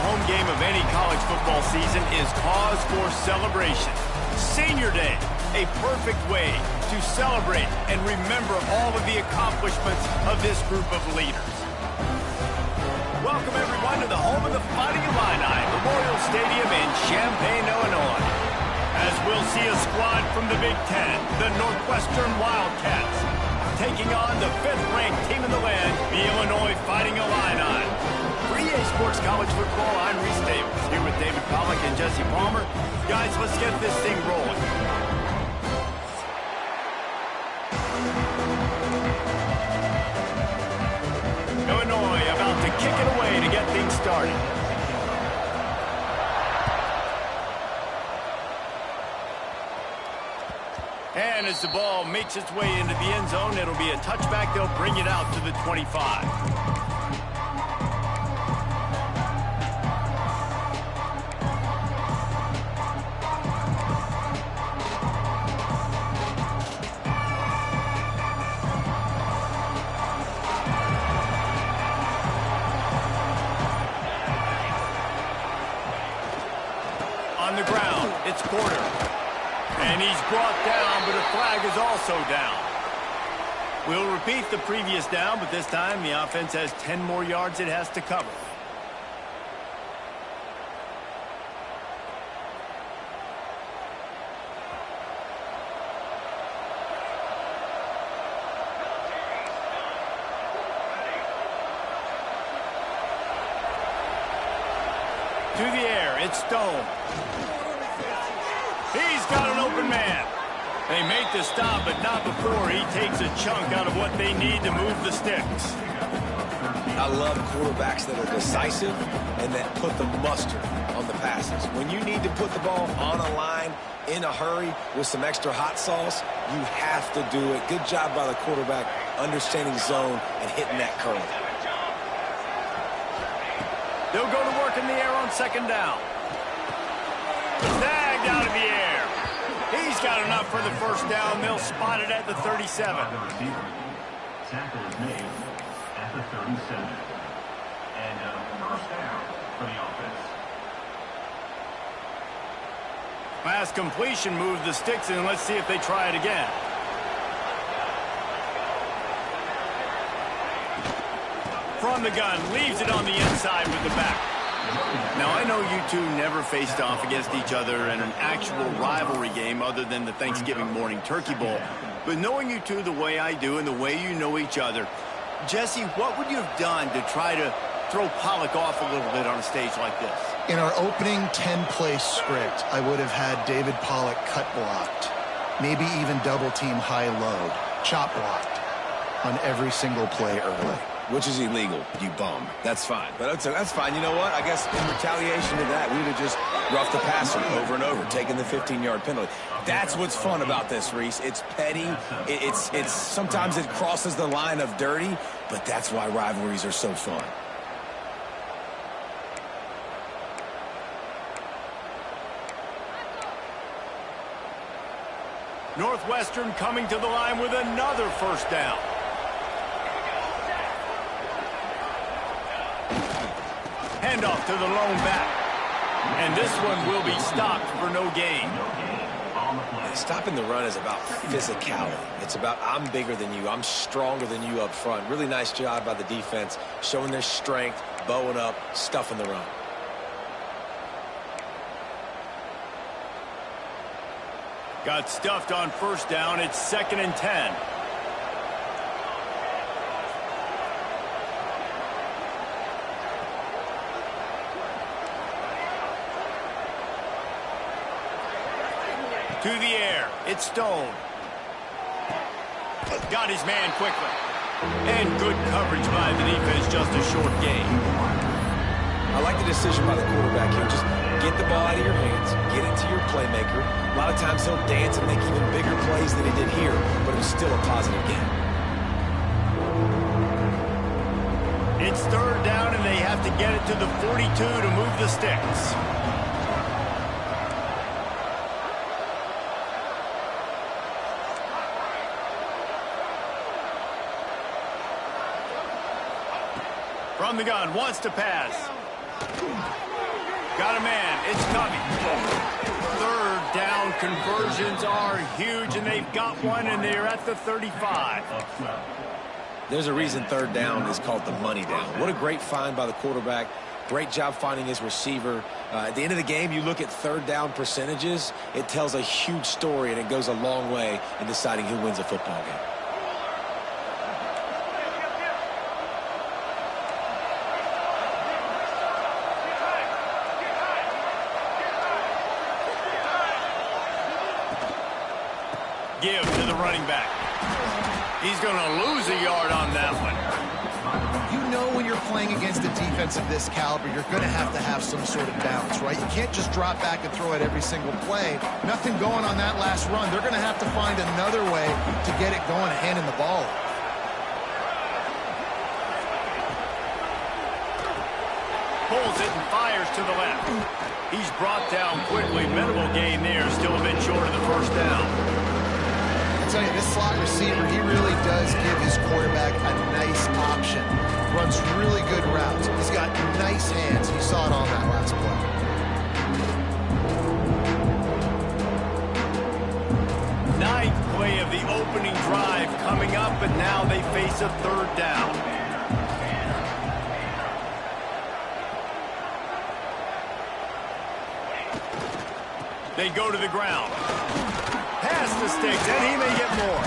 home game of any college football season is cause for celebration. Senior Day, a perfect way to celebrate and remember all of the accomplishments of this group of leaders. Welcome, everyone, to the home of the Fighting Illini, Memorial Stadium in Champaign, Illinois. As we'll see a squad from the Big Ten, the Northwestern Wildcats, taking on the 5th-ranked team in the land, the Illinois Fighting Illini. For EA Sports College Football, I'm Reese Davis, here with David Pollack and Jesse Palmer. Guys, let's get this thing rolling. Illinois about to kick it away to get things started. And as the ball makes its way into the end zone, it'll be a touchback. They'll bring it out to the 25. On the ground, it's Porter. And he's brought down, but a flag is also down. We'll repeat the previous down, but this time the offense has 10 more yards it has to cover. To the air, it's Stone. He's got an open man. They make the stop, but not before he takes a chunk out of what they need to move the sticks. I love quarterbacks that are decisive and that put the mustard on the passes. When you need to put the ball on a line in a hurry with some extra hot sauce, you have to do it. Good job by the quarterback understanding zone and hitting that curve. They'll go to work in the air on second down. Snagged out of the air. He's got enough for the first down. They'll spot it at the 37. Tackle is made at the 37. And first down for the offense. Pass completion moves the sticks in. Let's see if they try it again. From the gun, leaves it on the inside with the back. Now, I know you two never faced off against each other in an actual rivalry game other than the Thanksgiving morning Turkey Bowl. But knowing you two the way I do and the way you know each other, Jesse, what would you have done to try to throw Pollack off a little bit on a stage like this? In our opening 10-play script, I would have had David Pollack cut blocked, maybe even double-team high-load, chop blocked on every single play early. Which is illegal, you bum. That's fine. But that's fine. You know what? I guess in retaliation to that, we would have just roughed the passer over and over, taking the 15-yard penalty. That's what's fun about this, Reese. It's petty. It's sometimes it crosses the line of dirty, but that's why rivalries are so fun. Northwestern coming to the line with another first down. Handoff to the lone back. And this one will be stopped for no gain. Stopping the run is about physicality. It's about I'm bigger than you. I'm stronger than you up front. Really nice job by the defense, showing their strength, bowing up, stuffing the run. Got stuffed on first down. It's 2nd and 10. To the air, it's Stone. Got his man quickly. And good coverage by the defense, just a short gain. I like the decision by the quarterback here. Just get the ball out of your hands, get it to your playmaker. A lot of times he'll dance and make even bigger plays than he did here, but it was still a positive game. It's 3rd down, and they have to get it to the 42 to move the sticks. From the gun, wants to pass. Got a man. It's coming. Third down conversions are huge, and they've got one, and they're at the 35. There's a reason third down is called the money down. What a great find by the quarterback. Great job finding his receiver. At the end of the game, you look at third down percentages. It tells a huge story, and it goes a long way in deciding who wins a football game. Give to the running back. He's going to lose a yard on that one. You know when you're playing against a defense of this caliber, you're going to have some sort of balance, right? You can't just drop back and throw it every single play. Nothing going on that last run. They're going to have to find another way to get it going, handing the ball. Pulls it and fires to the left. He's brought down quickly. Minimal gain there. Still a bit short of the first down. I tell you, this slot receiver, he really does give his quarterback a nice option. Runs really good routes. He's got nice hands. You saw it on that last play. Ninth play of the opening drive coming up, and now they face a third down. They go to the ground. Past the sticks, and he may get more.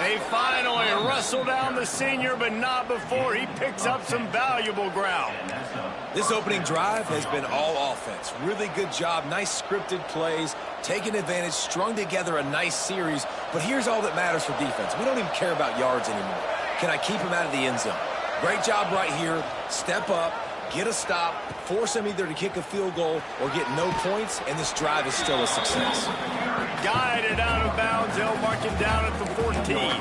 They finally wrestle down the senior, but not before he picks up some valuable ground. This opening drive has been all offense. Really good job. Nice scripted plays, taking advantage, strung together a nice series. But here's all that matters for defense. We don't even care about yards anymore. Can I keep him out of the end zone? Great job right here. Step up, get a stop, force him either to kick a field goal or get no points, and this drive is still a success. Guided out of bounds. They'll mark him down at the 14.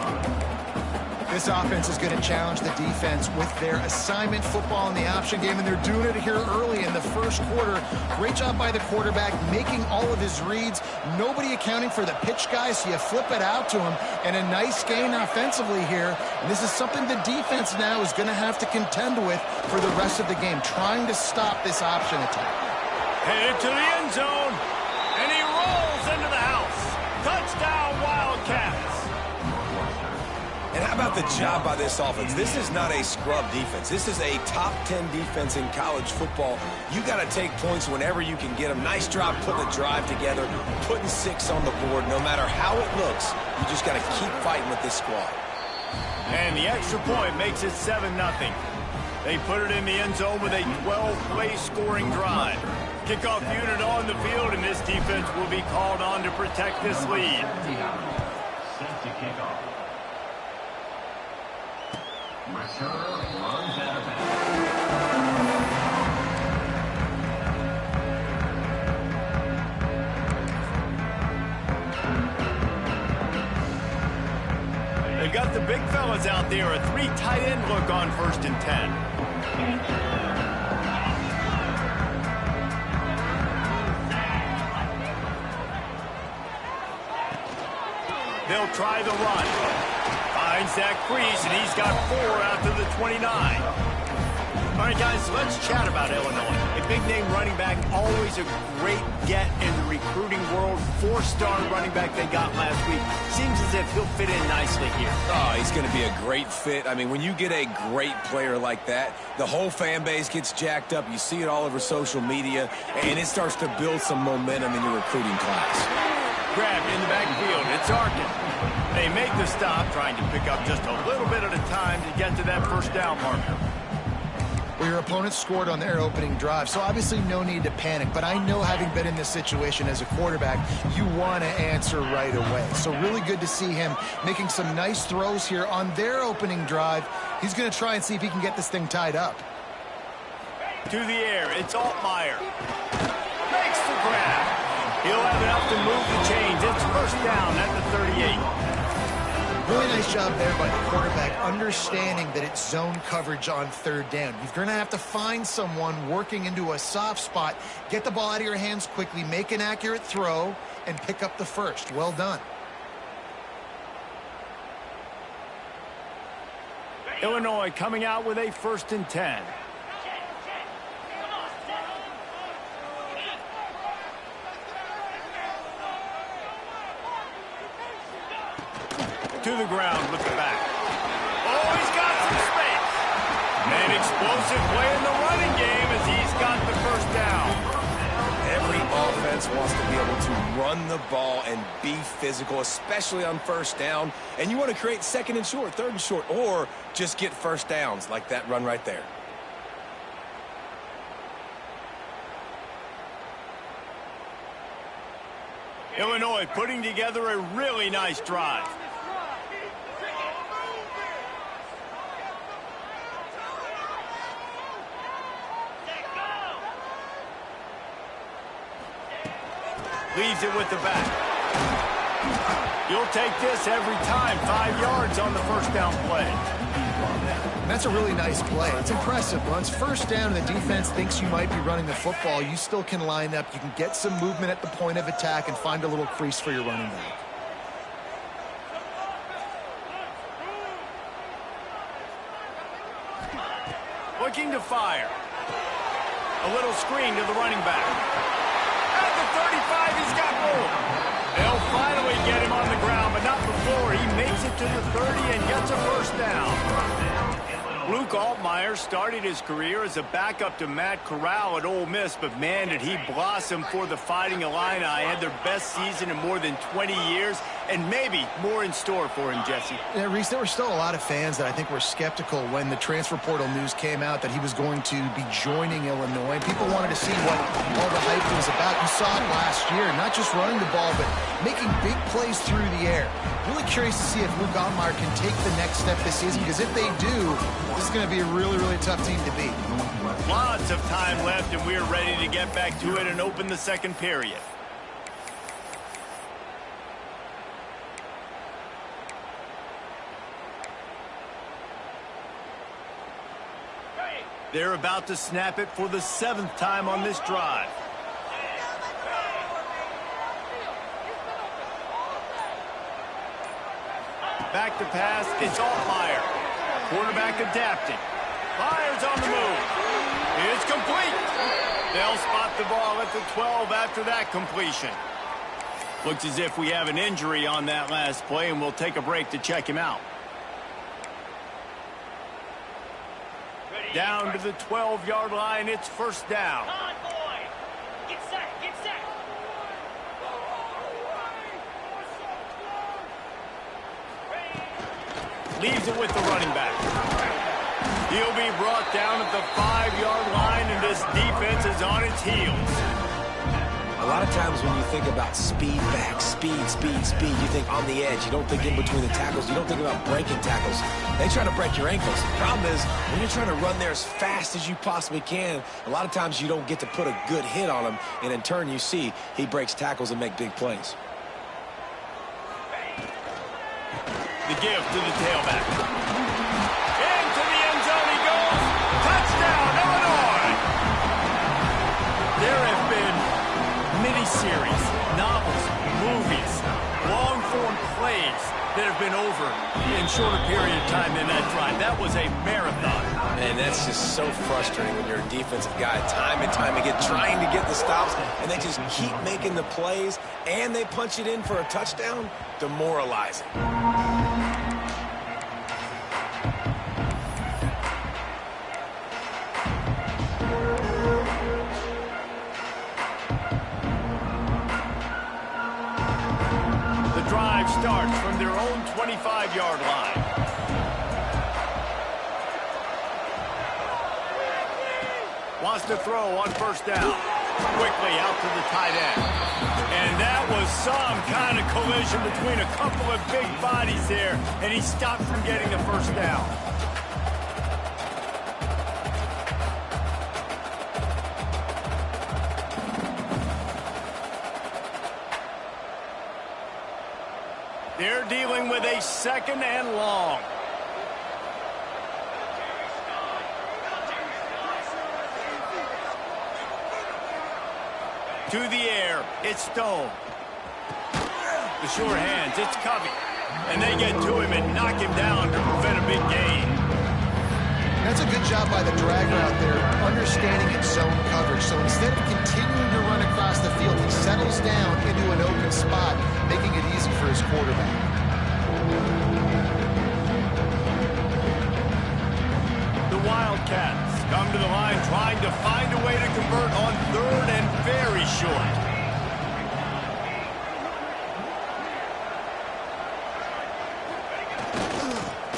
This offense is going to challenge the defense with their assignment football in the option game, and they're doing it here early in the first quarter. Great job by the quarterback, making all of his reads. Nobody accounting for the pitch guy, so you flip it out to him, and a nice gain offensively here. And this is something the defense now is going to have to contend with for the rest of the game, trying to stop this option attack. Headed to the end zone, and he rolls into the house. Touchdown, Wildcats. And how about the job by this offense? This is not a scrub defense. This is a top 10 defense in college football. You got to take points whenever you can get them. Nice job putting the drive together, putting 6 on the board. No matter how it looks, you just got to keep fighting with this squad. And the extra point makes it 7-0. They put it in the end zone with a 12-play scoring drive. Kickoff unit on the field, and this defense will be called on to protect this lead. Set to kick off. Return runs out of bounds. They've got the big fellas out there. A 3 tight end look on 1st and 10. They'll try the run. Finds that crease, and he's got 4 out to the 29. All right, guys, let's chat about Illinois. A big-name running back, always a great get in the recruiting world. 4-star running back they got last week. Seems as if he'll fit in nicely here. Oh, he's going to be a great fit. I mean, when you get a great player like that, the whole fan base gets jacked up. You see it all over social media, and it starts to build some momentum in your recruiting class. Grabbed in the backfield. It's Arkin. They make the stop, trying to pick up just a little bit at a time to get to that 1st down marker. Well, your opponent scored on their opening drive, so obviously no need to panic. But I know, having been in this situation as a quarterback, you want to answer right away. So really good to see him making some nice throws here on their opening drive. He's going to try and see if he can get this thing tied up. To the air, it's Altmaier. Makes the grab. He'll have enough to move the chains. It's 1st down at the 38. Really nice job there by the quarterback, understanding that it's zone coverage on 3rd down. You're going to have to find someone working into a soft spot, get the ball out of your hands quickly, make an accurate throw, and pick up the 1st. Well done. Illinois coming out with a 1st and 10. to the ground with the back. Oh, he's got some space. An explosive play in the running game as he's got the first down. Every offense wants to be able to run the ball and be physical, especially on first down. And you want to create second and short, third and short, or just get first downs like that run right there. Illinois putting together a really nice drive. Leaves it with the back. You'll take this every time. 5 yards on the first down play. That's a really nice play. It's impressive. Once first down and the defense thinks you might be running the football, you still can line up. You can get some movement at the point of attack and find a little crease for your running back. Looking to fire. A little screen to the running back. At the 35, he's got room. They'll finally get him on the ground, but not before. He makes it to the 30 and gets a first down. Luke Altmaier started his career as a backup to Matt Corral at Ole Miss, but man, did he blossom for the Fighting Illini. Had their best season in more than 20 years, and maybe more in store for him, Jesse. Yeah, Reese, there were still a lot of fans that I think were skeptical when the transfer portal news came out that he was going to be joining Illinois. People wanted to see what all the hype was about. You saw it last year, not just running the ball, but making big plays through the air. Really curious to see if Luke Altmaier can take the next step this season, because if they do, this is going to be a really, really tough team to beat. Lots of time left, and we're ready to get back to it and open the second period. They're about to snap it for the 7th time on this drive. Back to pass, it's Altmaier. Quarterback adapting. Fires on the move. It's complete. They'll spot the ball at the 12 after that completion. Looks as if we have an injury on that last play, and we'll take a break to check him out. Down to the 12-yard line, it's first down. Get set, get set. Leaves it with the running back. He'll be brought down at the 5-yard line, and this defense is on its heels. A lot of times when you think about speed back, speed, you think on the edge. You don't think in between the tackles. You don't think about breaking tackles. They try to break your ankles. The problem is when you're trying to run there as fast as you possibly can, a lot of times you don't get to put a good hit on him, and in turn you see he breaks tackles and make big plays. The give to the tailback. Into the end zone he goes. Touchdown, Illinois! There have been miniseries, novels, movies, long-form plays that have been over in shorter period of time than that drive. That was a marathon. And that's just so frustrating when you're a defensive guy, time and time again, trying to get the stops, and they just keep making the plays, and they punch it in for a touchdown. Demoralizing. The drive starts from their own 25-yard line. Wants to throw on first down. Quickly out to the tight end. And that was some kind of collision between a couple of big bodies there, and he stopped from getting the first down. They're dealing with a 2nd and long. To the air, it's Stone. The short hands, it's Covey. And they get to him and knock him down to prevent a big gain. That's a good job by the dragger out there, understanding its zone coverage. So instead of continuing to run across the field, he settles down into an open spot, making it easy for his quarterback. defense. Come to the line trying to find a way to convert on third and very short.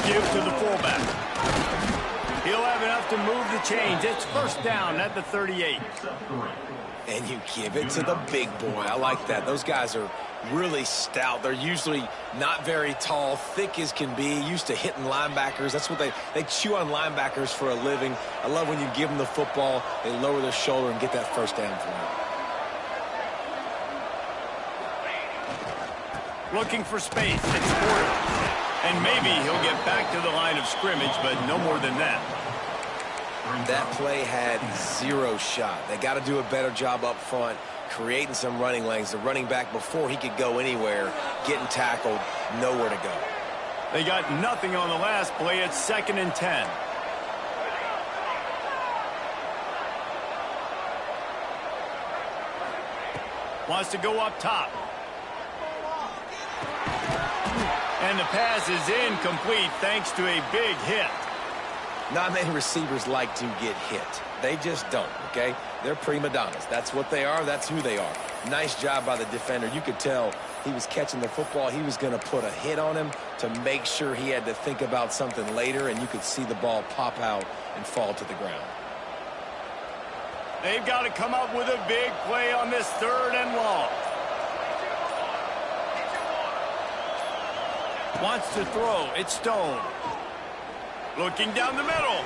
Give to the fullback. He'll have enough to move the chains. It's first down at the 38. And you give it to the big boy. I like that. Those guys are really stout. They're usually not very tall, thick as can be, used to hitting linebackers. That's what they chew on linebackers for a living. I love when you give them the football, they lower their shoulder and get that first down for them. Looking for space. It's Porter. And maybe he'll get back to the line of scrimmage, but no more than that. That play had zero shot. They got to do a better job up front, creating some running lanes. The running back, before he could go anywhere, getting tackled, nowhere to go. They got nothing on the last play. It's 2nd and 10. Wants to go up top. And the pass is incomplete thanks to a big hit. Not many receivers like to get hit. They just don't, okay? They're prima donnas. That's what they are. That's who they are. Nice job by the defender. You could tell he was catching the football. He was going to put a hit on him to make sure he had to think about something later, and you could see the ball pop out and fall to the ground. They've got to come up with a big play on this 3rd and long. Wants to throw. It's Stone. Looking down the middle.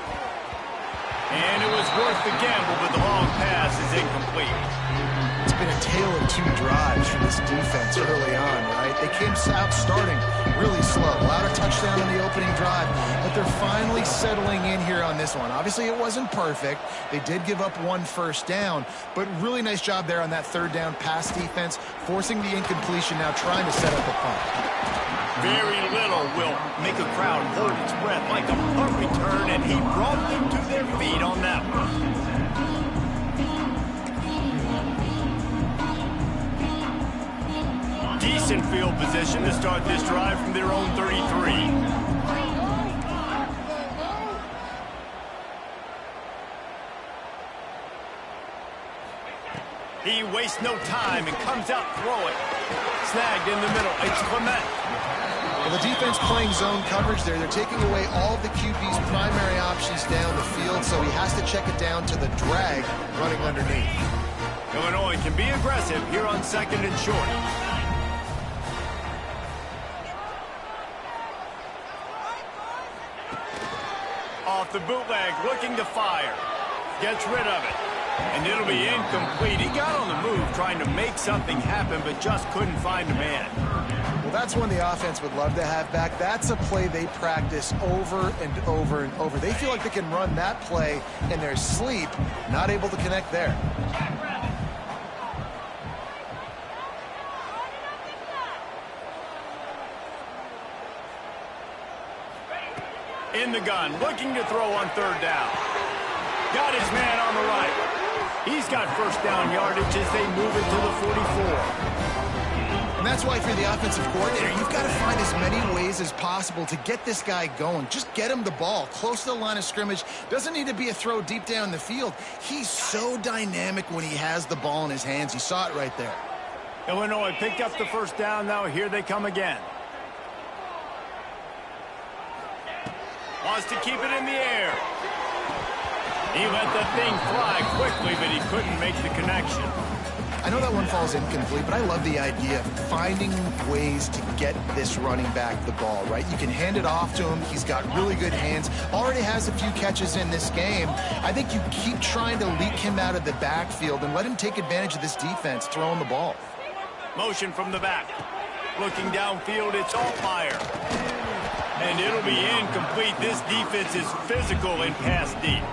And it was worth the gamble, but the long pass is incomplete. It's been a tale of 2 drives for this defense early on, right? They came out starting really slow. Allowed a touchdown on the opening drive, but they're finally settling in here on this one. Obviously, it wasn't perfect. They did give up 1 first down, but really nice job there on that 3rd down pass defense, forcing the incompletion, now trying to set up a punt. Very little will make a crowd hold its breath like a punt return, and he brought them to their feet on that one. Decent field position to start this drive from their own 33. He wastes no time and comes out throwing. Snagged in the middle. It's Clement. Well, the defense playing zone coverage there. They're taking away all of the QB's primary options down the field, so he has to check it down to the drag running underneath. Illinois can be aggressive here on 2nd and short. Off the bootleg, looking to fire. Gets rid of it. And it'll be incomplete. He got on the move trying to make something happen, but just couldn't find a man. Well, that's one the offense would love to have back. That's a play they practice over and over and over. They feel like they can run that play in their sleep, not able to connect there. In the gun, looking to throw on 3rd down. Got his man on the right. He's got first down yardage as they move it to the 44. And that's why, if you're the offensive coordinator, you've got to find as many ways as possible to get this guy going. Just get him the ball close to the line of scrimmage. Doesn't need to be a throw deep down the field. He's so dynamic when he has the ball in his hands. You saw it right there. Illinois picked up the first down. Now here they come again. Wants to keep it in the air. He let the thing fly quickly, but he couldn't make the connection. I know that one falls incomplete, but I love the idea of finding ways to get this running back the ball, right? You can hand it off to him. He's got really good hands. Already has a few catches in this game. I think you keep trying to leak him out of the backfield and let him take advantage of this defense throwing the ball. Motion from the back. Looking downfield, it's all fire. And it'll be incomplete. This defense is physical and pass deep.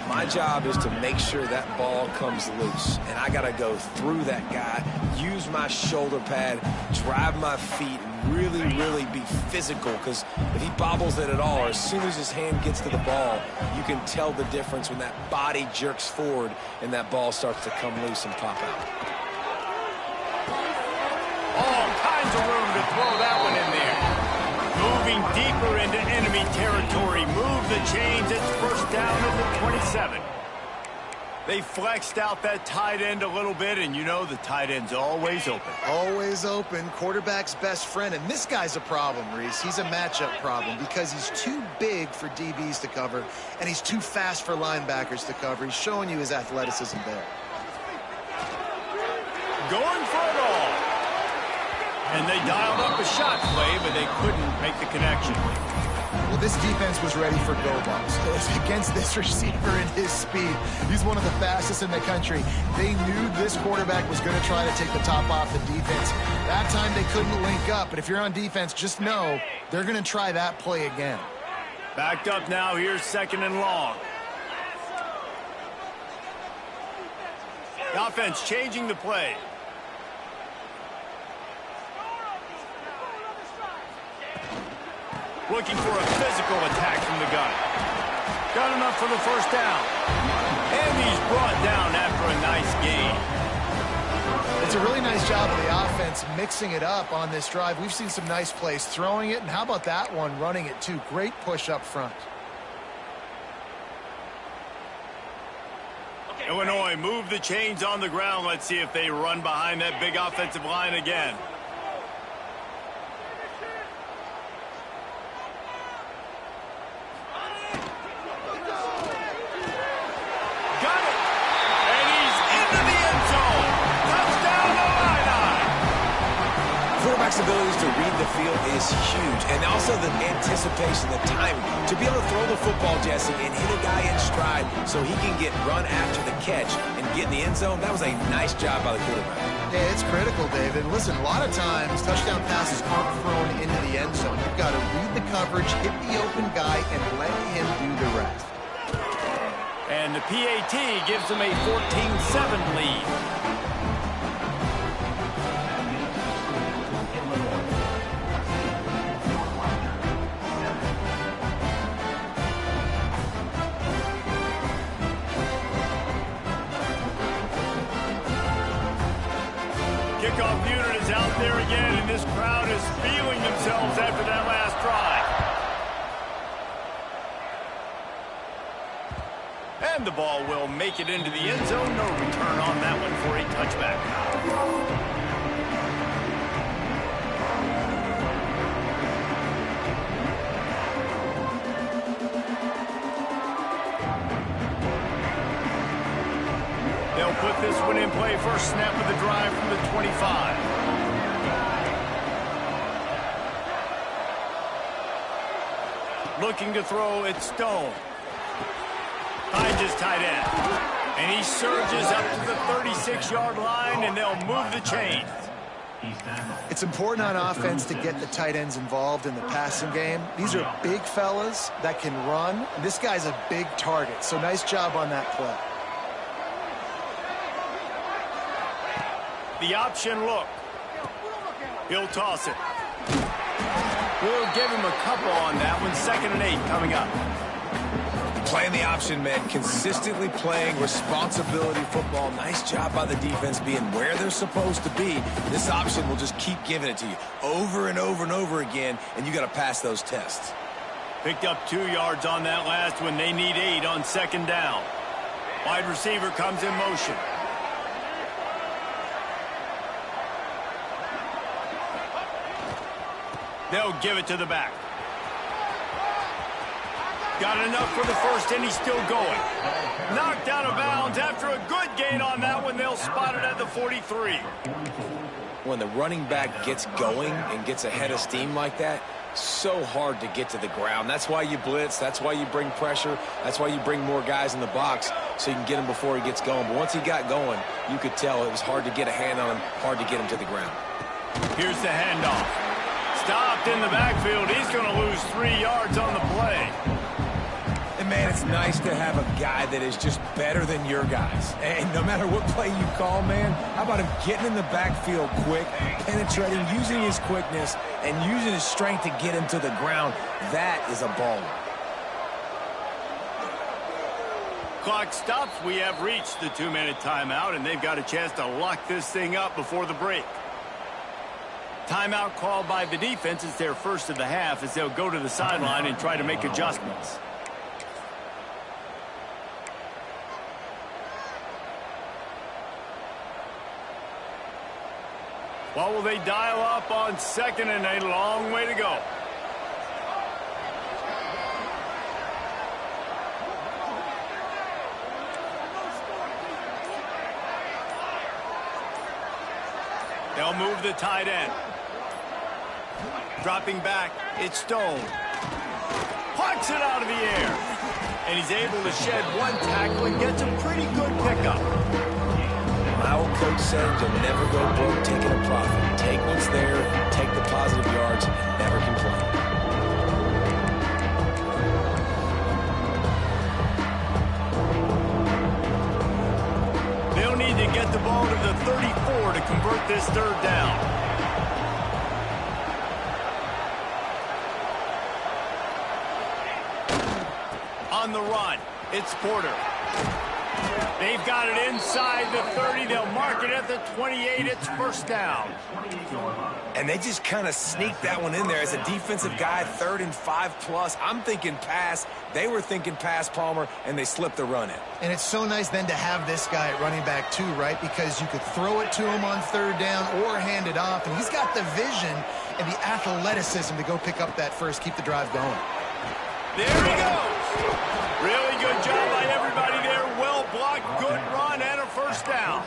My job is to make sure that ball comes loose, and I got to go through that guy, use my shoulder pad, drive my feet, and really be physical, because if he bobbles it at all, or as soon as his hand gets to the ball, you can tell the difference when that body jerks forward and that ball starts to come loose and pop out. All kinds of room to throw that one in there. Moving moving deeper into enemy territory. Move the chains. It's first down at the 27. They flexed out that tight end a little bit, and you know the tight end's always open. Always open. Quarterback's best friend. And this guy's a problem, Reese. He's a matchup problem because he's too big for DBs to cover, and he's too fast for linebackers to cover. He's showing you his athleticism there. Going for it all. And they dialed up a shot play, but they couldn't make the connection. Well, this defense was ready for go-balls. Against this receiver and his speed, he's one of the fastest in the country. They knew this quarterback was going to try to take the top off the defense. That time they couldn't link up, but if you're on defense, just know they're going to try that play again. Backed up now. Here's second and long. The offense changing the play. Looking for a physical attack from the gun. Got enough for the first down. And he's brought down after a nice gain. It's a really nice job of the offense mixing it up on this drive. We've seen some nice plays throwing it, and how about that one running it too? Great push up front. Illinois move the chains on the ground. Let's see if they run behind that big offensive line again. Abilities to read the field is huge, and also the anticipation, the timing to be able to throw the football, Jesse, and hit a guy in stride so he can get run after the catch and get in the end zone. That was a nice job by the quarterback. Yeah, it's critical, David. Listen, a lot of times touchdown passes aren't thrown into the end zone. You've got to read the coverage, hit the open guy, and let him do the rest. And the PAT gives them a 14-7 lead. Kickoff unit is out there again, and this crowd is feeling themselves after that last drive. And the ball will make it into the end zone. No return on that one for a touchback. They'll put this one in play. First snap of the drive from the 25. Looking to throw, it's Stone. Finds his tight end. And he surges up to the 36-yard line, and they'll move the chains. It's important on offense to get the tight ends involved in the passing game. These are big fellas that can run. This guy's a big target, so nice job on that play. The option look. He'll toss it. We'll give him a couple on that one. 2nd and 8 coming up. Playing the option, man. Consistently playing responsibility football. Nice job by the defense being where they're supposed to be. This option will just keep giving it to you over and over and over again, and you got to pass those tests. Picked up 2 yards on that last one. They need 8 on 2nd down. Wide receiver comes in motion. They'll give it to the back. Got enough for the first, and he's still going. Knocked out of bounds after a good gain on that one. They'll spot it at the 43. When the running back gets going and gets ahead of steam like that, so hard to get to the ground. That's why you blitz. That's why you bring pressure. That's why you bring more guys in the box so you can get him before he gets going. But once he got going, you could tell it was hard to get a hand on him, hard to get him to the ground. Here's the handoff. Stopped in the backfield. He's going to lose 3 yards on the play. And, man, it's nice to have a guy that is just better than your guys. And no matter what play you call, man, how about him getting in the backfield quick, penetrating, using his quickness, and using his strength to get him to the ground. That is a baller. Clock stops. We have reached the 2-minute timeout, and they've got a chance to lock this thing up before the break. Timeout called by the defense. It's their first of the half as they'll go to the sideline and try to make adjustments. What will they dial up on second and a long way to go? They'll move the tight end. Dropping back, it's Stone. Parks it out of the air. And he's able to shed one tackle and gets a pretty good pickup. My old coach said you'll never go broke taking a profit. Take what's there, take the positive yards, and never complain. They'll need to get the ball to the 34 to convert this third down. On the run, it's Porter. They've got it inside the 30. They'll mark it at the 28. It's first down. And they just kind of sneaked that one in there. As a defensive guy, 3rd and 5+. I'm thinking pass. They were thinking pass, Palmer, and they slipped the run in. And it's so nice then to have this guy at running back too, right? Because you could throw it to him on 3rd down or hand it off. And he's got the vision and the athleticism to go pick up that first, keep the drive going. There he goes. Really good job by everybody there. Well blocked, good run, and a first down.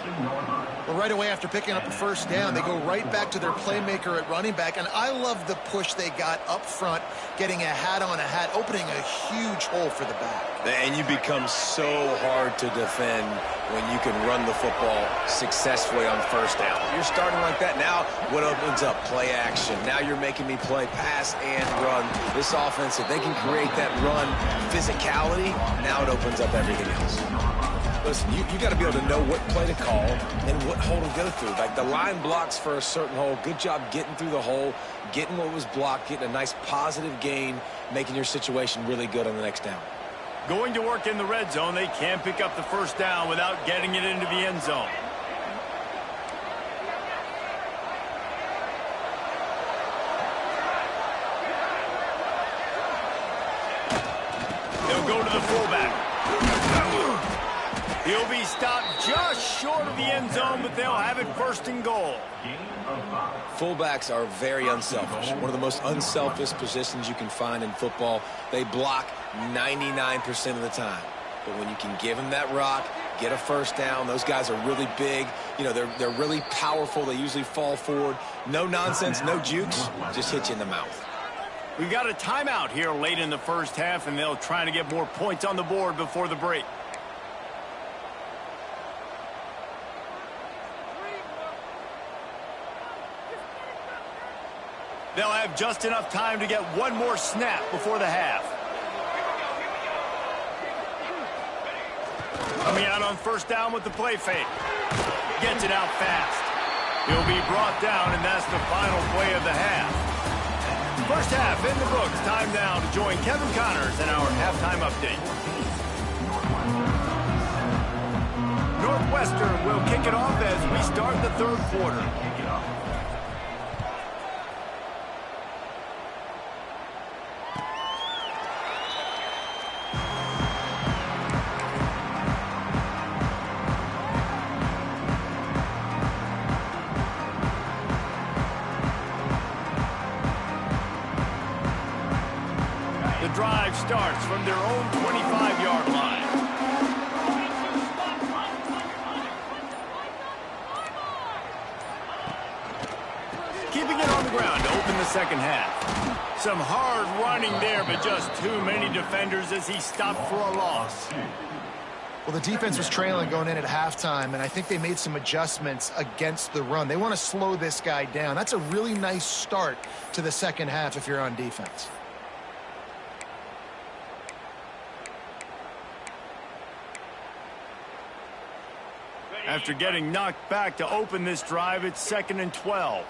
Well, right away after picking up a first down, they go right back to their playmaker at running back. And I love the push they got up front, getting a hat on a hat, opening a huge hole for the back. And you become so hard to defend when you can run the football successfully on first down. You're starting like that. Now what opens up? Play action. Now you're making me play pass and run. This offense, if they can create that run physicality, now it opens up everything else. Listen, you got to be able to know what play to call and what hole to go through. Like the line blocks for a certain hole. Good job getting through the hole, getting what was blocked, getting a nice positive gain, making your situation really good on the next down. Going to work in the red zone. They can't pick up the first down without getting it into the end zone. They'll go to the fullback. He'll be stopped just short of the end zone, but they'll have it first and goal. Fullbacks are very unselfish. One of the most unselfish positions you can find in football. They block 99% of the time. But when you can give them that rock, get a first down, those guys are really big. You know, they're really powerful. They usually fall forward. No nonsense, no jukes, just hit you in the mouth. We've got a timeout here late in the first half, and they'll try to get more points on the board before the break. They'll have just enough time to get one more snap before the half. Coming out on first down with the play fake. Gets it out fast. He'll be brought down, and that's the final play of the half. First half in the books. Time now to join Kevin Connors in our halftime update. Northwestern will kick it off as we start the third quarter. Drive starts from their own 25-yard line. Keeping it on the ground to open the second half. Some hard running there, but just too many defenders as he stopped for a loss. Well, the defense was trailing going in at halftime, and I think they made some adjustments against the run. They want to slow this guy down. That's a really nice start to the second half if you're on defense. After getting knocked back to open this drive, it's 2nd and 12.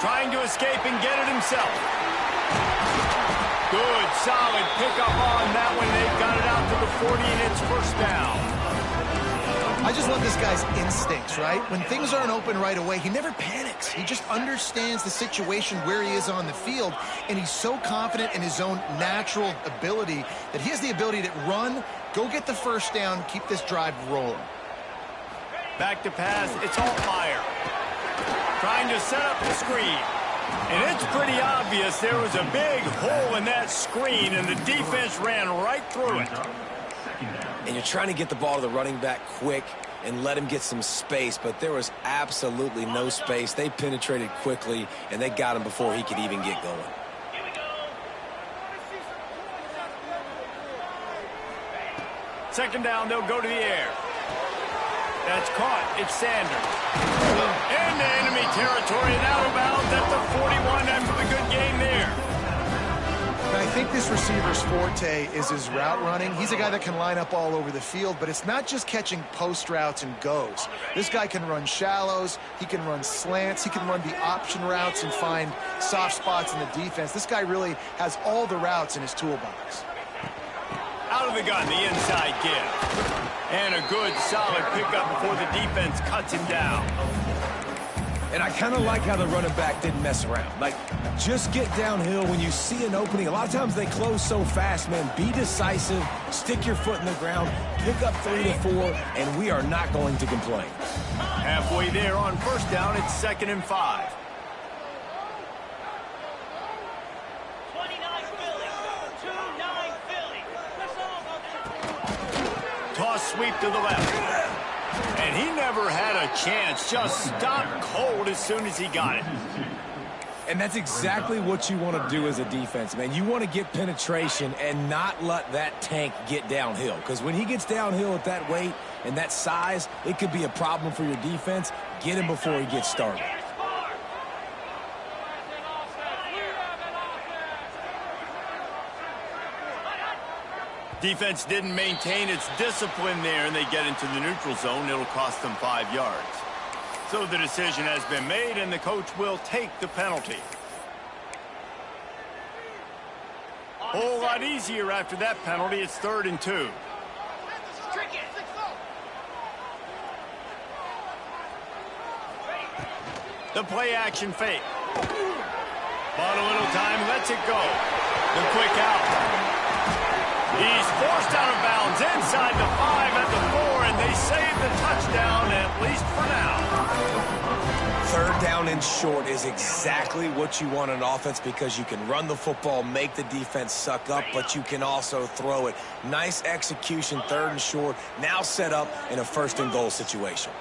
Trying to escape and get it himself. Good, solid pickup on that one. They've got it out to the 40, and it's first down. I just love this guy's instincts, right? When things aren't open right away, he never panics. He just understands the situation where he is on the field, and he's so confident in his own natural ability that he has the ability to run, go get the first down, keep this drive rolling. Back to pass. It's Altmaier. Trying to set up the screen. And it's pretty obvious there was a big hole in that screen, and the defense ran right through it. And you're trying to get the ball to the running back quick and let him get some space, but there was absolutely no space. They penetrated quickly, and they got him before he could even get going. Second down, they'll go to the air. That's caught. It's Sanders. Into enemy territory and out of bounds at the 41 after the good game there. And I think this receiver's forte is his route running. He's a guy that can line up all over the field, but it's not just catching post routes and goes. This guy can run shallows, he can run slants, he can run the option routes and find soft spots in the defense. This guy really has all the routes in his toolbox. Out of the gun, the inside give. And a good, solid pickup before the defense cuts him down. And I kind of like how the running back didn't mess around. Like, just get downhill when you see an opening. A lot of times they close so fast, man. Be decisive, stick your foot in the ground, pick up 3 to 4, and we are not going to complain. Halfway there on first down, it's 2nd and 5. 29 Philly. 29 Philly. Toss sweep to the left. And he never had a chance. Just stopped cold as soon as he got it. And that's exactly what you want to do as a defense, man. You want to get penetration and not let that tank get downhill. Because when he gets downhill at that weight and that size, it could be a problem for your defense. Get him before he gets started. Defense didn't maintain its discipline there, and they get into the neutral zone. It'll cost them 5 yards. So the decision has been made, and the coach will take the penalty. A whole lot easier after that penalty. It's 3rd and 2. The play action fake. Bought a little time, lets it go. The quick out. He's forced out of bounds inside the 5 at the 4, and they save the touchdown, at least for now. 3rd down and short is exactly what you want on offense because you can run the football, make the defense suck up, but you can also throw it. Nice execution, 3rd and short, now set up in a 1st and goal situation.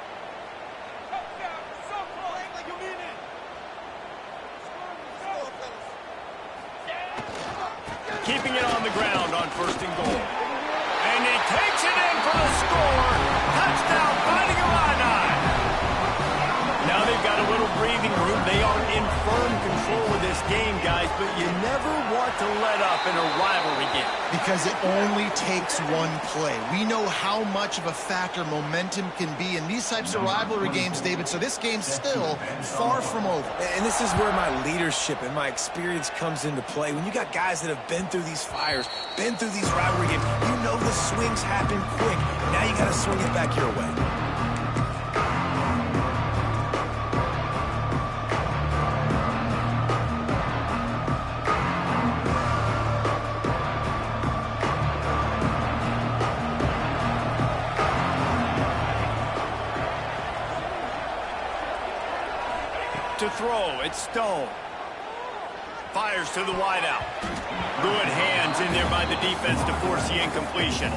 Keeping it on the ground on 1st and goal. And he takes it in for the score. Touchdown, Fighting Illini. Now they've got a little breathing room. They are in firm control of this game, guys, but you never want to let up in a rivalry game. Because it only takes one play. We know how much of a factor momentum can be in these types of rivalry games, David, so this game's still far from over. And this is where my leadership and my experience comes into play. When you got guys that have been through these fires, been through these rivalry games, you know the swings happen quick. Now you got to swing it back your way. To throw, it's Stone. Fires to the wideout. Good hands in there by the defense to force the incompletion.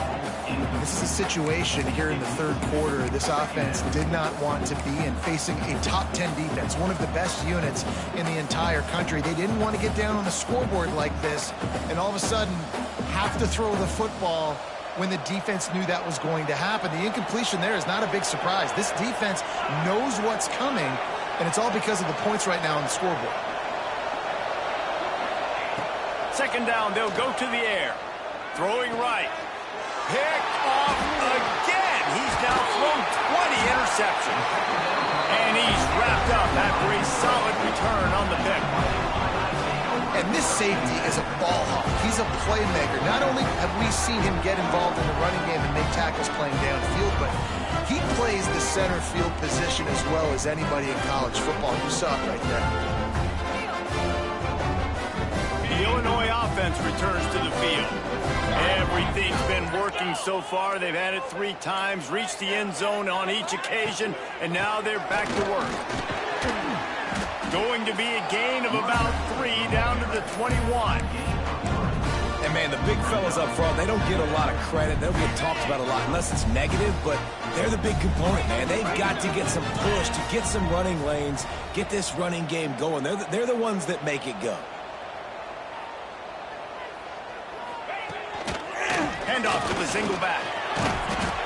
This is a situation here in the 3rd quarter this offense did not want to be in, facing a top 10 defense, one of the best units in the entire country. They didn't want to get down on the scoreboard like this and all of a sudden have to throw the football when the defense knew that was going to happen. The incompletion there is not a big surprise. This defense knows what's coming, and it's all because of the points right now on the scoreboard. 2nd down, they'll go to the air. Throwing right. Picked off again. He's now thrown 20 interceptions. And he's wrapped up after a solid return on the pick. And this safety is a ball hawk. He's a playmaker. Not only have we seen him get involved in the running game and make tackles playing downfield, but he plays the center field position as well as anybody in college football. You saw it right there. The Illinois offense returns to the field. Everything's been working so far. They've had it 3 times, reached the end zone on each occasion, and now they're back to work. Going to be a gain of about 3 down to the 21. And, man, the big fellas up front, they don't get a lot of credit. They don't get talked about a lot unless it's negative, but they're the big component, man. They've got to get some push, to get some running lanes, get this running game going. They're the ones that make it go. Handoff to the single back.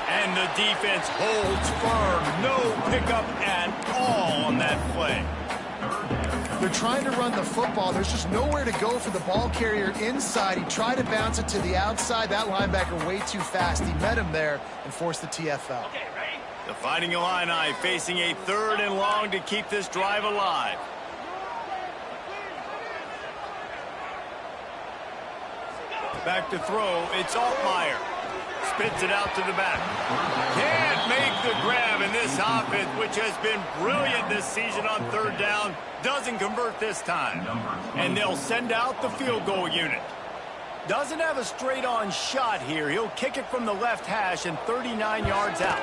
And the defense holds firm. No pickup at all on that play. They're trying to run the football. There's just nowhere to go for the ball carrier inside. He tried to bounce it to the outside. That linebacker way too fast. He met him there and forced the TFL. The Fighting Illini facing a 3rd and long to keep this drive alive. Back to throw. It's Altmaier. Spits it out to the back. Can't make the grab in this offense, which has been brilliant this season on 3rd down. Doesn't convert this time. And they'll send out the field goal unit. Doesn't have a straight-on shot here. He'll kick it from the left hash and 39 yards out.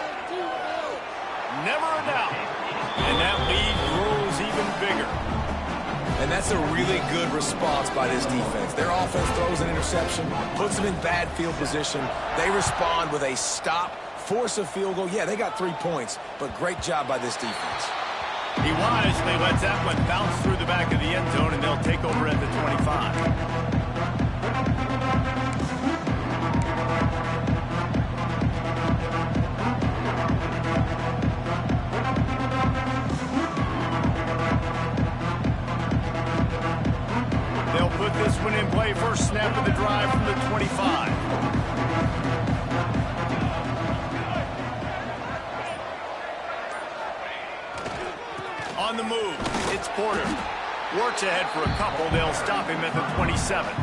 Never a doubt. And that lead grows even bigger. And that's a really good response by this defense. Their offense throws an interception, puts them in bad field position. They respond with a stop, force a field goal. Yeah, they got 3 points, but great job by this defense. He wisely lets that one bounce through the back of the end zone, and they'll take over at the 25. Put this one in play. First snap of the drive from the 25. On the move, it's Porter. Works ahead for a couple. They'll stop him at the 27.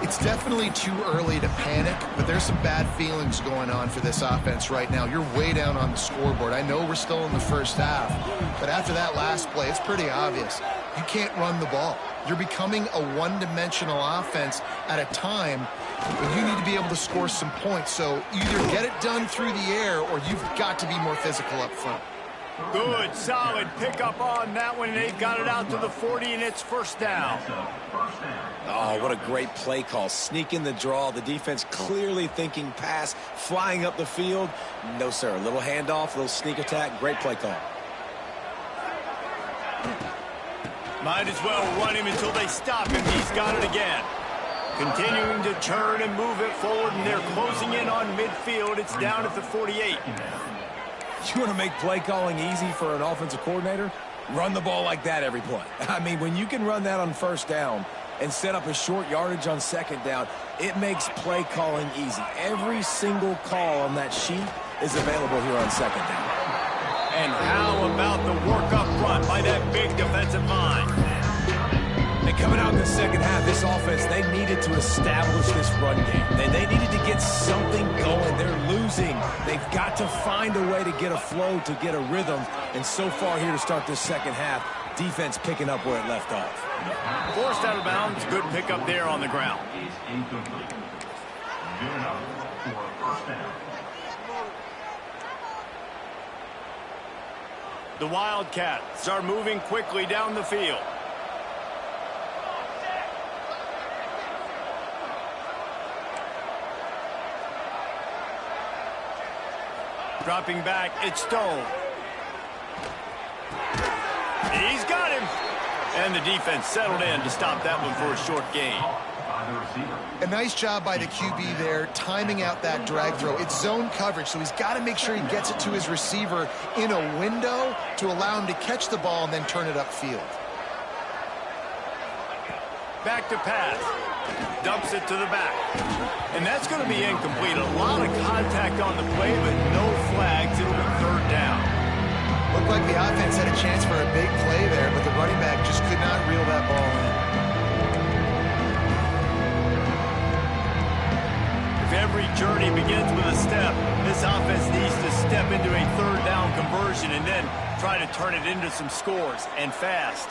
It's definitely too early to panic, but there's some bad feelings going on for this offense right now. You're way down on the scoreboard. I know we're still in the first half, but after that last play, it's pretty obvious. You can't run the ball. You're becoming a one-dimensional offense at a time when you need to be able to score some points. So either get it done through the air or you've got to be more physical up front. Good, solid pickup on that one. They've got it out to the 40, and it's 1st down. Oh, what a great play call. Sneak in the draw. The defense clearly thinking pass, flying up the field. No, sir. A little handoff, a little sneak attack. Great play call. Might as well run him until they stop him. He's got it again. Continuing to turn and move it forward, and they're closing in on midfield. It's down at the 48. You want to make play calling easy for an offensive coordinator? Run the ball like that every play. I mean, when you can run that on 1st down and set up a short yardage on 2nd down, it makes play calling easy. Every single call on that sheet is available here on 2nd down. And how about the work up front by that big defensive line? And coming out in the 2nd half, this offense, they needed to establish this run game. They needed to get something going. They're losing. They've got to find a way to get a flow, to get a rhythm. And so far here to start this 2nd half, defense picking up where it left off. Forced out of bounds. Good pickup there on the ground. Is incomplete. Good enough for a 1st down. The Wildcats are moving quickly down the field. Dropping back, it's Stone. He's got him. And the defense settled in to stop that one for a short gain. A nice job by the QB there, timing out that drag throw. It's zone coverage, so he's got to make sure he gets it to his receiver in a window to allow him to catch the ball and then turn it upfield. Back to pass. Dumps it to the back. And that's going to be incomplete. A lot of contact on the play, but no flags. It'll be 3rd down. Looked like the offense had a chance for a big play there, but the running back just could not reel that ball in. Every journey begins with a step. This offense needs to step into a third down conversion and then try to turn it into some scores, and fast.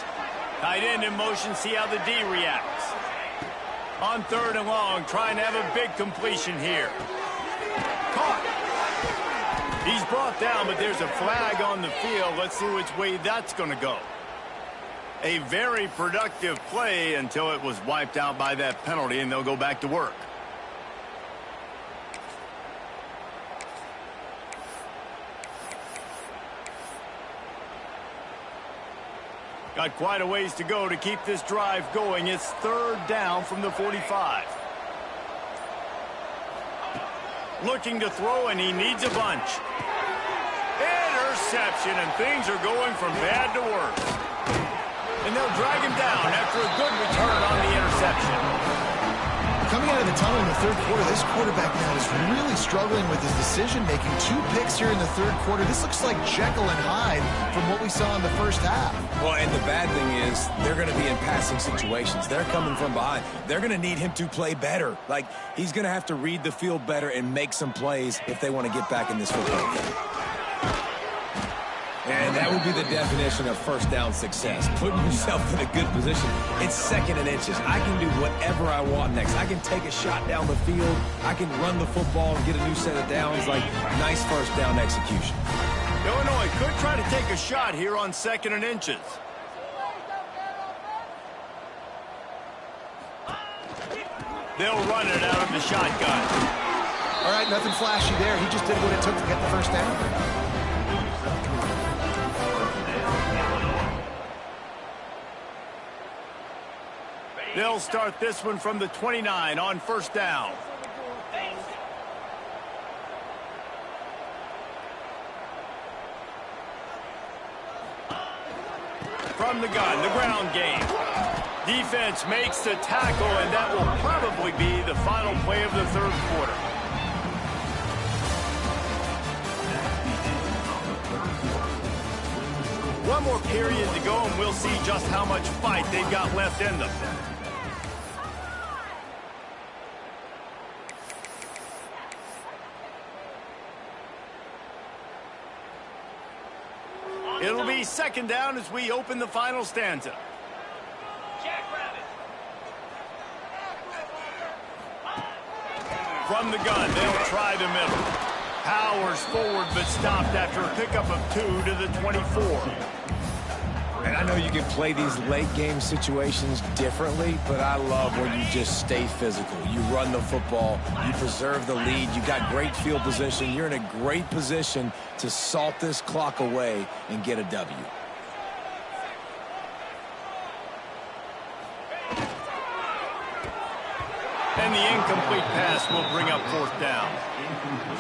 Tight end in motion, see how the D reacts. On 3rd and long, trying to have a big completion here. Caught. He's brought down, but there's a flag on the field. Let's see which way that's going to go. A very productive play until it was wiped out by that penalty, and they'll go back to work. Got quite a ways to go to keep this drive going. It's 3rd down from the 45. Looking to throw, and he needs a bunch. Interception, and things are going from bad to worse. And they'll drag him down after a good return on the interception. Coming out of the tunnel in the 3rd quarter, this quarterback now is really struggling with his decision-making. 2 picks here in the 3rd quarter. This looks like Jekyll and Hyde from what we saw in the first half. Well, and the bad thing is they're going to be in passing situations. They're coming from behind. They're going to need him to play better. Like, he's going to have to read the field better and make some plays if they want to get back in this football game. And that would be the definition of first down success. Putting yourself in a good position. It's 2nd and inches. I can do whatever I want next. I can take a shot down the field. I can run the football and get a new set of downs. Like, nice first down execution. Illinois could try to take a shot here on 2nd and inches. They'll run it out of the shotgun. All right, nothing flashy there. He just did what it took to get the first down. They'll start this one from the 29 on 1st down. From the gun, the ground game. Defense makes the tackle, and that will probably be the final play of the 3rd quarter. One more period to go, and we'll see just how much fight they've got left in them. It'll be 2nd down as we open the final stanza. From the gun, they'll try the middle. Powers forward, but stopped after a pickup of 2 to the 24. And I know you can play these late game situations differently, but I love when you just stay physical. You run the football, you preserve the lead, you got great field position, you're in a great position to salt this clock away and get a W. And the incomplete pass will bring up 4th down.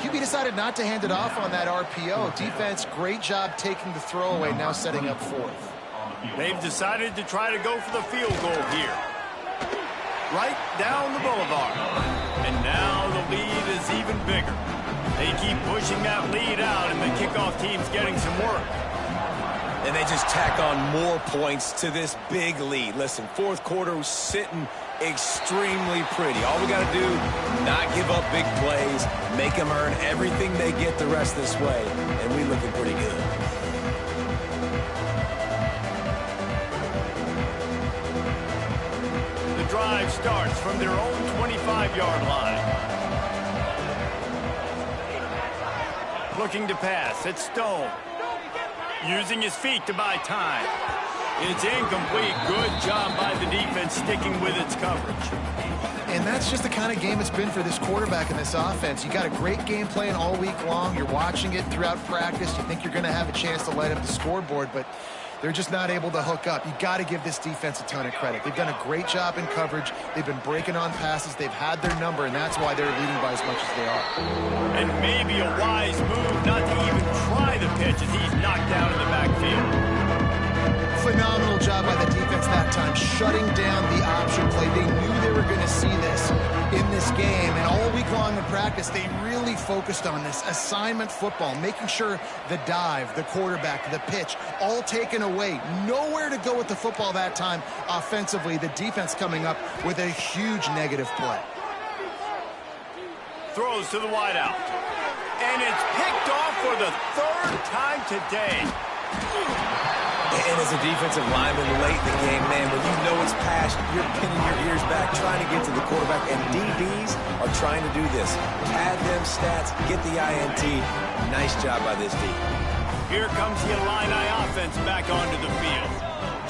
QB decided not to hand it off on that RPO. Defense, great job taking the throwaway, now setting up 4th. They've decided to try to go for the field goal here. Right down the boulevard. And now the lead is even bigger. They keep pushing that lead out, and the kickoff team's getting some work. And they just tack on more points to this big lead. Listen, 4th quarter was sitting extremely pretty. All we got to do, not give up big plays, make them earn everything they get the rest this way, and we looking pretty good. The drive starts from their own 25-yard line. Looking to pass, it's Stone. Using his feet to buy time. It's incomplete. Good job by the defense sticking with its coverage. And that's just the kind of game it's been for this quarterback in this offense. You got a great game plan all week long. You're watching it throughout practice. You think you're going to have a chance to light up the scoreboard, but they're just not able to hook up. You got to give this defense a ton of credit. They've done a great job in coverage. They've been breaking on passes. They've had their number, and that's why they're leading by as much as they are. And maybe a wise move not to even try the pitch as he's knocked down in the backfield. Phenomenal job by the defense that time, shutting down the option play. They knew they were going to see this in this game, and all week long in practice, they really focused on this assignment football, making sure the dive, the quarterback, the pitch, all taken away. Nowhere to go with the football that time offensively. The defense coming up with a huge negative play. throws to the wideout. And it's picked off for the third time today. And as a defensive lineman late in the game, man, when you know it's past, you're pinning your ears back, trying to get to the quarterback. And DBs are trying to do this. Pad them stats, get the INT. Nice job by this D. Here comes the Illini offense back onto the field.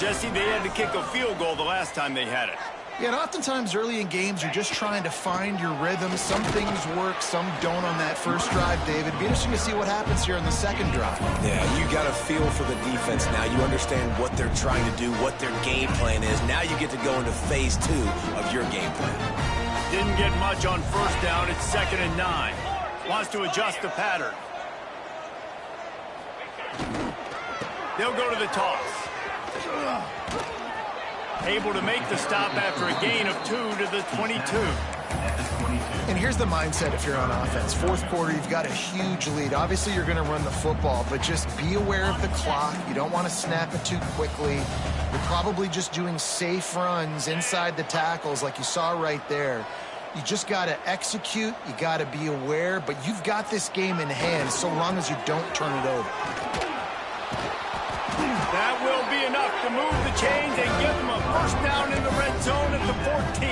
Jesse, they had to kick a field goal the last time they had it. Yeah, and oftentimes early in games, you're just trying to find your rhythm. Some things work, some don't on that first drive, David. Be interesting to see what happens here on the second drive. Yeah, you got a feel for the defense now. You understand what they're trying to do, what their game plan is. Now you get to go into phase 2 of your game plan. Didn't get much on first down. It's 2nd and 9. Wants to adjust the pattern. They'll go to the toss. Able to make the stop after a gain of 2 to the 22. And here's the mindset if you're on offense. Fourth quarter, you've got a huge lead. Obviously, you're going to run the football, but just be aware of the clock. You don't want to snap it too quickly. You're probably just doing safe runs inside the tackles like you saw right there. You just got to execute. You got to be aware, but you've got this game in hand so long as you don't turn it over. That will be enough to move the chains and give them a first down in the red zone at the 14.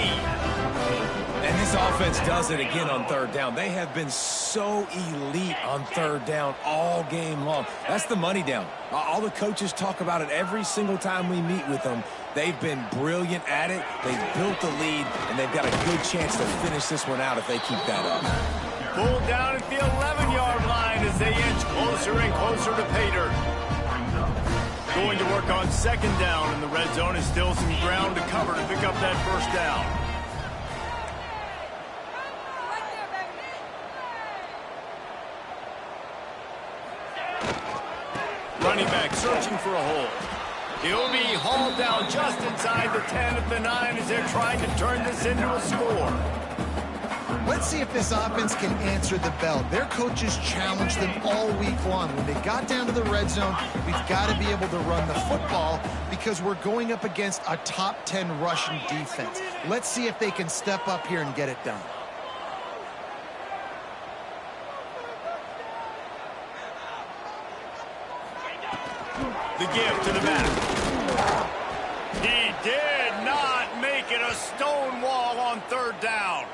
And this offense does it again on third down. They have been so elite on third down all game long. That's the money down. All the coaches talk about it every single time we meet with them. They've been brilliant at it. They've built the lead, and they've got a good chance to finish this one out if they keep that up. Pulled down at the 11-yard line as they inch closer and closer to pay dirt. Going to work on second down, and the red zone is still some ground to cover to pick up that first down. Running back searching for a hole. He'll be hauled down just inside the 10 at the 9 as they're trying to turn this into a score. Let's see if this offense can answer the bell. Their coaches challenged them all week long. When they got down to the red zone, we've got to be able to run the football because we're going up against a top 10 rushing defense. Let's see if they can step up here and get it done. The give to the back. He did not make it a stone wall on third down.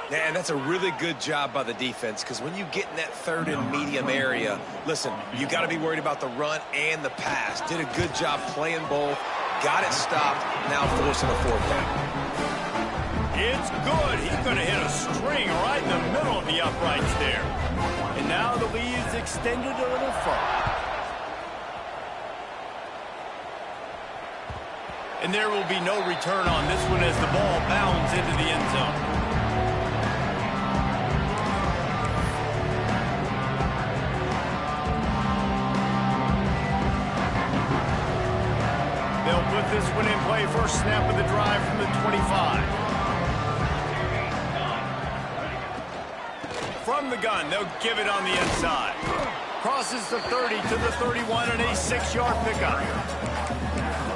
And that's a really good job by the defense because when you get in that third and medium area, listen, you got to be worried about the run and the pass. Did a good job playing both, got it stopped, now forcing a fourth down. It's good. He's going to hit a string right in the middle of the uprights there. And now the lead's extended a little further. And there will be no return on this one as the ball bounds into the end zone. They'll put this one in play. First snap of the drive from the 25. From the gun, they'll give it on the inside. Crosses the 30 to the 31 and a 6-yard pickup.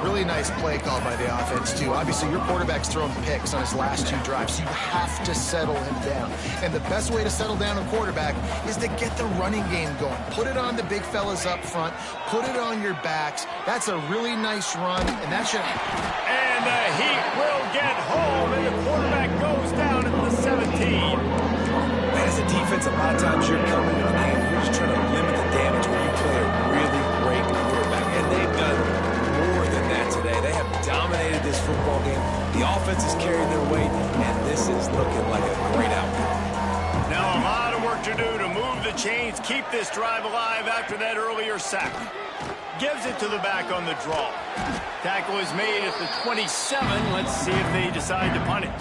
Really nice play call by the offense, too. Obviously, your quarterback's thrown picks on his last 2 drives, so you have to settle him down. And the best way to settle down a quarterback is to get the running game going. Put it on the big fellas up front. Put it on your backs. That's a really nice run, and that should... And the Heat will get home, and the quarterback goes down at the 17. Man, as a defense, a lot of times you're coming to the game, you're just trying to limit the damage when you play a really great quarterback. And they've done more than that today. They have dominated this football game. The offense is carrying their weight, and this is looking like a great outcome. Now a lot of work to do to move the chains, keep this drive alive after that earlier sack. Gives it to the back on the draw. Tackle is made at the 27. Let's see if they decide to punt it.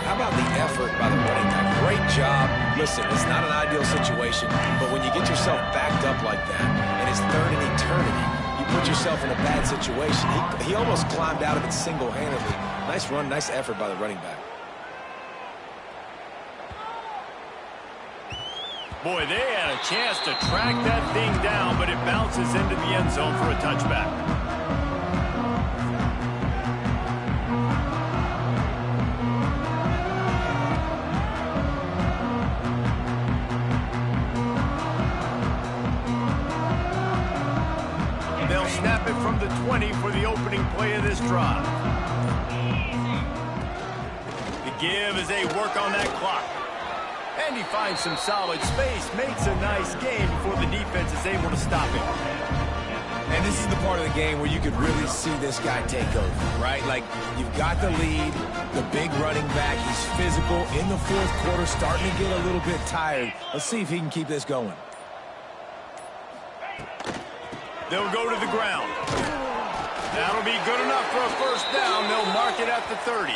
How about the effort by the running back? Great job. Listen, it's not an ideal situation, but when you get yourself backed up like that, and it's third in eternity, you put yourself in a bad situation. He almost climbed out of it single-handedly. Nice run, nice effort by the running back. Boy, they had a chance to track that thing down, but it bounces into the end zone for a touchback. snap it from the 20 for the opening play of this drive. The give as they work on that clock. And he finds some solid space, makes a nice gain before the defense is able to stop him. And this is the part of the game where you could really see this guy take over, right? Like, you've got the lead, the big running back. He's physical in the fourth quarter, starting to get a little bit tired. Let's see if he can keep this going. They'll go to the ground. That'll be good enough for a first down. They'll mark it at the 30.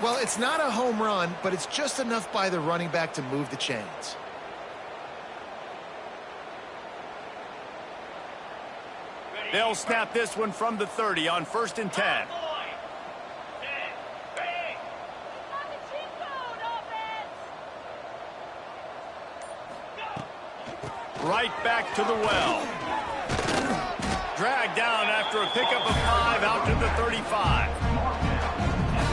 Well, it's not a home run, but it's just enough by the running back to move the chains. They'll snap this one from the 30 on 1st and 10. Right back to the well. Dragged down after a pickup of 5 out to the 35.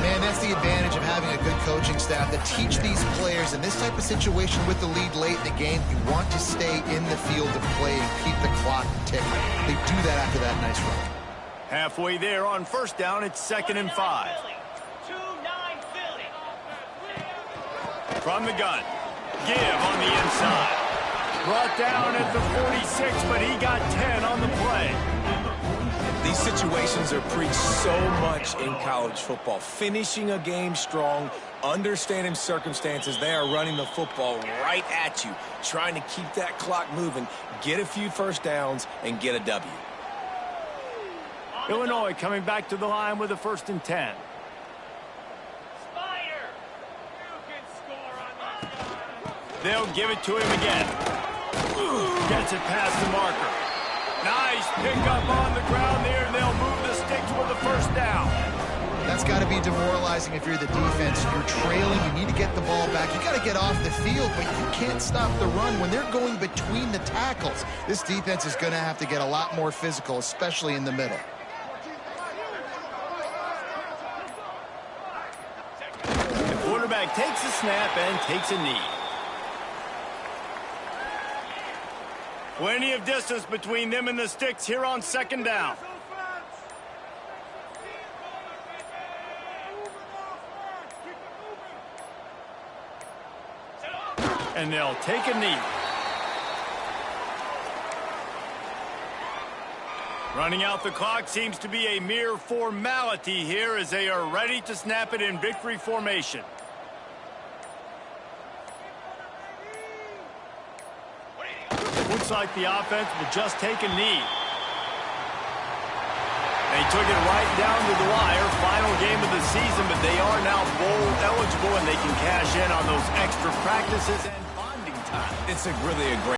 Man, that's the advantage of having a good coaching staff that teach these players in this type of situation with the lead late in the game. You want to stay in the field of play and keep the clock ticking. They do that after that nice run. Halfway there on 1st down, it's 2nd and 5. 2-9 Philly. From the gun. Give on the inside. Brought down at the 46, but he got 10 on the play. These situations are preached so much in college football. Finishing a game strong, understanding circumstances. They are running the football right at you, trying to keep that clock moving, get a few first downs, and get a W. Illinois coming back to the line with a 1st and 10. Spider. You can score on this guy. They'll give it to him again. Gets it past the marker. Nice pickup on the ground there. They'll move the sticks with the 1st down. That's got to be demoralizing if you're the defense. You're trailing. You need to get the ball back. You got to get off the field, but you can't stop the run when they're going between the tackles. This defense is going to have to get a lot more physical, especially in the middle. The quarterback takes a snap and takes a knee. Plenty of distance between them and the sticks here on 2nd down. And they'll take a knee. Running out the clock seems to be a mere formality here as they are ready to snap it in victory formation. Looks like the offense will just take a knee. They took it right down to the wire. Final game of the season, but they are now bowl eligible and they can cash in on those extra practices and bonding time. It's really a great